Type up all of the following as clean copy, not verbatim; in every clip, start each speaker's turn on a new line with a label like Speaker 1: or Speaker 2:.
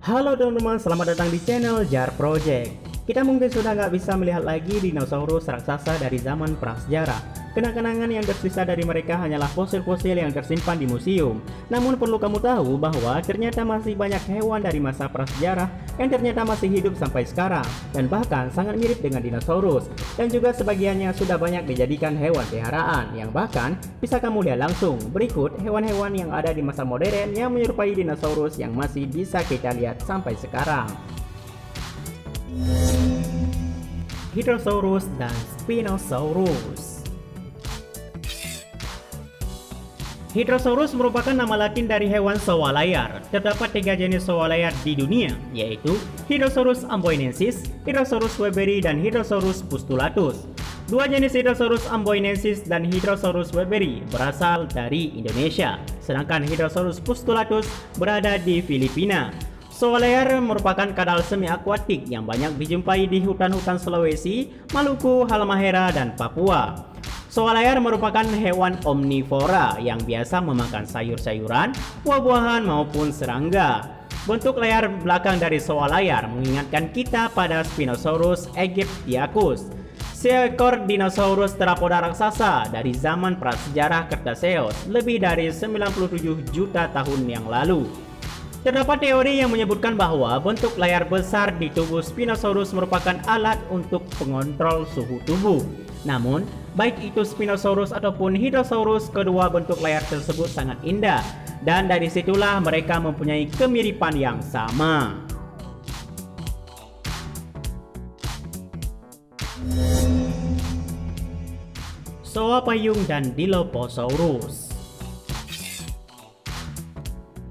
Speaker 1: Halo teman-teman, selamat datang di channel Jar Project. Kita mungkin sudah nggak bisa melihat lagi dinosaurus raksasa dari zaman prasejarah. Kenang-kenangan yang tersisa dari mereka hanyalah fosil-fosil yang tersimpan di museum. Namun perlu kamu tahu bahwa ternyata masih banyak hewan dari masa prasejarah yang ternyata masih hidup sampai sekarang, dan bahkan sangat mirip dengan dinosaurus. Dan juga sebagiannya sudah banyak dijadikan hewan peliharaan, yang bahkan bisa kamu lihat langsung. Berikut hewan-hewan yang ada di masa modern yang menyerupai dinosaurus yang masih bisa kita lihat sampai sekarang. Hadrosaurus dan Spinosaurus. Hadrosaurus merupakan nama latin dari hewan sawa layar. Terdapat 3 jenis sawa layar di dunia, yaitu Hadrosaurus amboinensis, Hadrosaurus weberi, dan Hadrosaurus pustulatus. 2 jenis Hadrosaurus amboinensis dan Hadrosaurus weberi berasal dari Indonesia, sedangkan Hadrosaurus pustulatus berada di Filipina. Sawa layar merupakan kadal semi-akuatik yang banyak dijumpai di hutan-hutan Sulawesi, Maluku, Halmahera, dan Papua. Sawa layar merupakan hewan omnivora yang biasa memakan sayur-sayuran, buah-buahan, maupun serangga. Bentuk layar belakang dari sawa layar mengingatkan kita pada Spinosaurus aegyptiacus, seekor dinosaurus terapoda raksasa dari zaman prasejarah Cretaceous lebih dari 97 juta tahun yang lalu. Terdapat teori yang menyebutkan bahwa bentuk layar besar di tubuh Spinosaurus merupakan alat untuk pengontrol suhu tubuh. Namun, baik itu Spinosaurus ataupun Hadrosaurus, kedua bentuk layar tersebut sangat indah, dan dari situlah mereka mempunyai kemiripan yang sama. Sawa payung dan Dilophosaurus.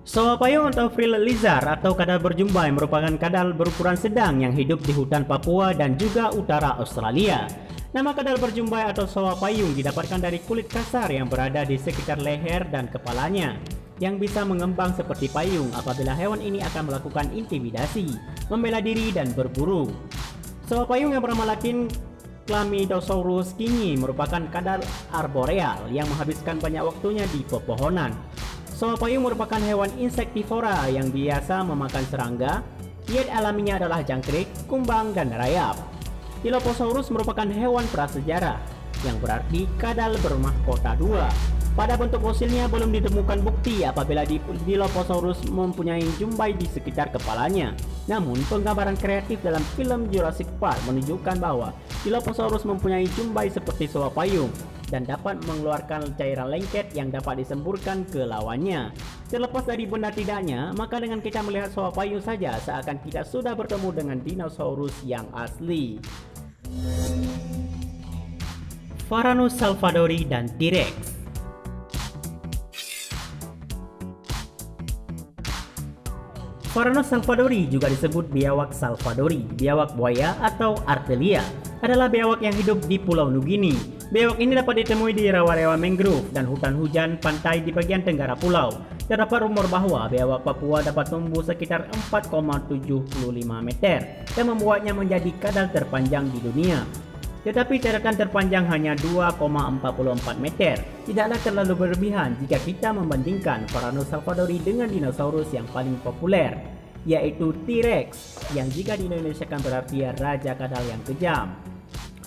Speaker 1: Sawa payung atau frill lizard atau kadal berjumbai merupakan kadal berukuran sedang yang hidup di hutan Papua dan juga utara Australia. Nama kadal berjumbai atau sawa payung didapatkan dari kulit kasar yang berada di sekitar leher dan kepalanya, yang bisa mengembang seperti payung apabila hewan ini akan melakukan intimidasi, membela diri, dan berburu. Sawa payung yang bernama latin Chlamydosaurus kingi merupakan kadal arboreal yang menghabiskan banyak waktunya di pepohonan. Sawa payung merupakan hewan insektivora yang biasa memakan serangga. Diet alaminya adalah jangkrik, kumbang, dan rayap. Dilophosaurus merupakan hewan prasejarah, yang berarti kadal bermahkota 2. Pada bentuk fosilnya belum ditemukan bukti apabila Dilophosaurus mempunyai jumbai di sekitar kepalanya. Namun, penggambaran kreatif dalam film Jurassic Park menunjukkan bahwa Dilophosaurus mempunyai jumbai seperti sawa payung dan dapat mengeluarkan cairan lengket yang dapat disemburkan ke lawannya. Terlepas dari benar tidaknya, maka dengan kita melihat sawa payung saja seakan kita sudah bertemu dengan dinosaurus yang asli. Varanus salvadori dan T-Rex. Varanus salvadori juga disebut biawak salvadori, biawak buaya, atau Artelia, adalah biawak yang hidup di Pulau Nugini. Biawak ini dapat ditemui di rawa-rawa mangrove dan hutan hujan pantai di bagian tenggara pulau. Terdapat rumor bahwa biawak Papua dapat tumbuh sekitar 4,75 meter dan membuatnya menjadi kadal terpanjang di dunia. Tetapi catatan terpanjang hanya 2,44 meter. Tidaklah terlalu berlebihan jika kita membandingkan Varanus salvadori dengan dinosaurus yang paling populer, yaitu T-Rex, yang jika di Indonesia kan berarti raja kadal yang kejam.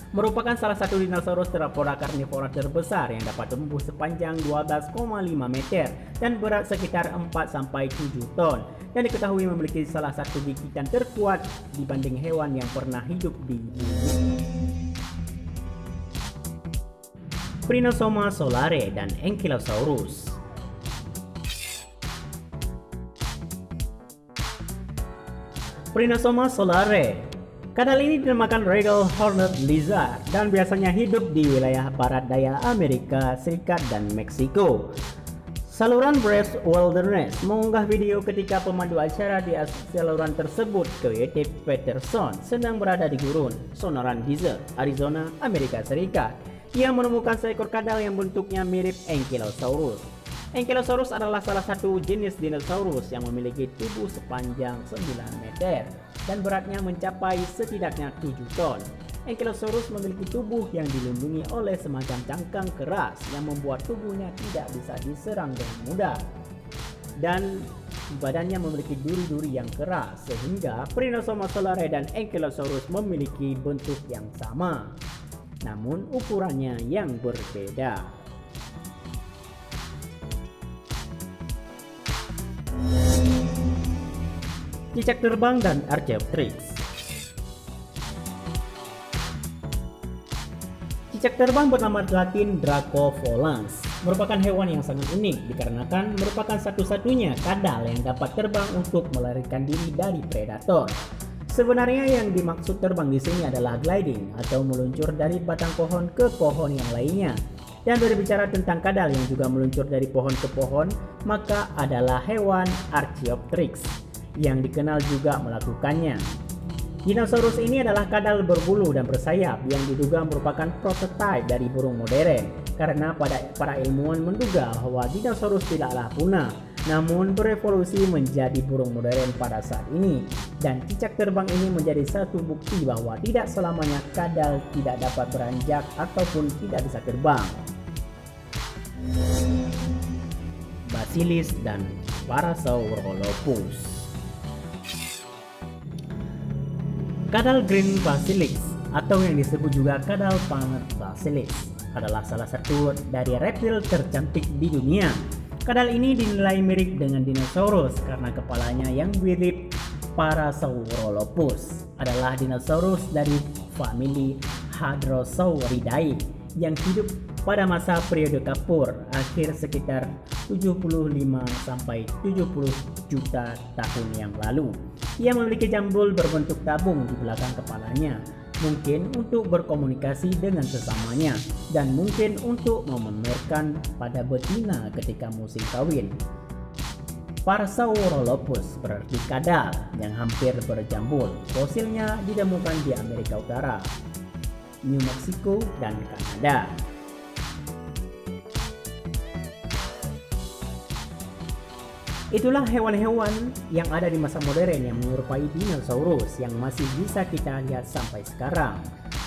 Speaker 1: Merupakan salah satu dinosaurus terapoda karnivora terbesar yang dapat tumbuh sepanjang 12,5 meter dan berat sekitar 4-7 ton, dan diketahui memiliki salah satu gigitan terkuat dibanding hewan yang pernah hidup di bumi. Prinosoma solare dan Ankylosaurus. Prinosoma solare, kadal ini dinamakan regal horned lizard dan biasanya hidup di wilayah barat daya Amerika Serikat dan Meksiko. Saluran Brave Wilderness mengunggah video ketika pemandu acara di saluran tersebut, Coyote Peterson, sedang berada di gurun Sonoran Desert, Arizona, Amerika Serikat. Ia menemukan seekor kadal yang bentuknya mirip Ankylosaurus. Ankylosaurus adalah salah satu jenis dinosaurus yang memiliki tubuh sepanjang 9 meter dan beratnya mencapai setidaknya 7 ton. Ankylosaurus memiliki tubuh yang dilindungi oleh semacam cangkang keras yang membuat tubuhnya tidak bisa diserang dengan mudah. Dan badannya memiliki duri-duri yang keras, sehingga Prinosoma solare dan Ankylosaurus memiliki bentuk yang sama, namun ukurannya yang berbeda. Cicak terbang dan Archaeopteryx. Cicak terbang bernama Latin Dracovolans merupakan hewan yang sangat unik dikarenakan merupakan satu-satunya kadal yang dapat terbang untuk melarikan diri dari predator. Sebenarnya yang dimaksud terbang di sini adalah gliding atau meluncur dari batang pohon ke pohon yang lainnya. Dan berbicara tentang kadal yang juga meluncur dari pohon ke pohon, maka adalah hewan Archaeopteryx yang dikenal juga melakukannya. Dinosaurus ini adalah kadal berbulu dan bersayap yang diduga merupakan prototipe dari burung modern, karena para ilmuwan menduga bahwa dinosaurus tidaklah punah, namun berevolusi menjadi burung modern pada saat ini. Dan cicak terbang ini menjadi satu bukti bahwa tidak selamanya kadal tidak dapat beranjak ataupun tidak bisa terbang. Basilis dan Parasaurolophus. Kadal Green Basilis atau yang disebut juga kadal Planet Basilis adalah salah satu dari reptil tercantik di dunia. Kadal ini dinilai mirip dengan dinosaurus karena kepalanya yang mirip. Parasaurolophus adalah dinosaurus dari famili Hadrosauridae yang hidup pada masa periode Kapur akhir sekitar 75-70 juta tahun yang lalu. Ia memiliki jambul berbentuk tabung di belakang kepalanya, mungkin untuk berkomunikasi dengan sesamanya dan mungkin untuk memamerkan pada betina ketika musim kawin. Parasaurolophus berarti kadal yang hampir berjambul. Fosilnya ditemukan di Amerika Utara, New Mexico, dan Kanada. Itulah hewan-hewan yang ada di masa modern yang menyerupai dinosaurus yang masih bisa kita lihat sampai sekarang.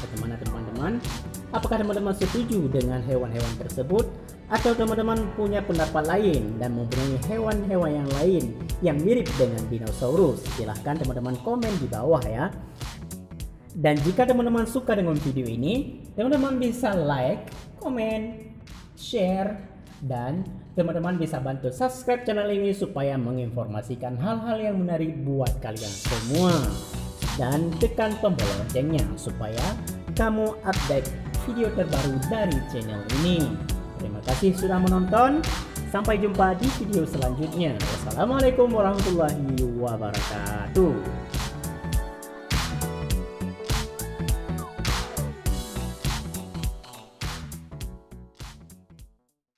Speaker 1: Bagaimana teman-teman? Apakah teman-teman setuju dengan hewan-hewan tersebut? Atau teman-teman punya pendapat lain dan mempunyai hewan-hewan yang lain yang mirip dengan dinosaurus? Silahkan teman-teman komen di bawah ya. Dan jika teman-teman suka dengan video ini, teman-teman bisa like, komen, share, dan teman-teman bisa bantu subscribe channel ini supaya menginformasikan hal-hal yang menarik buat kalian semua. Dan tekan tombol loncengnya supaya kamu update video terbaru dari channel ini. Terima kasih sudah menonton. Sampai jumpa di video selanjutnya. Wassalamualaikum warahmatullahi wabarakatuh.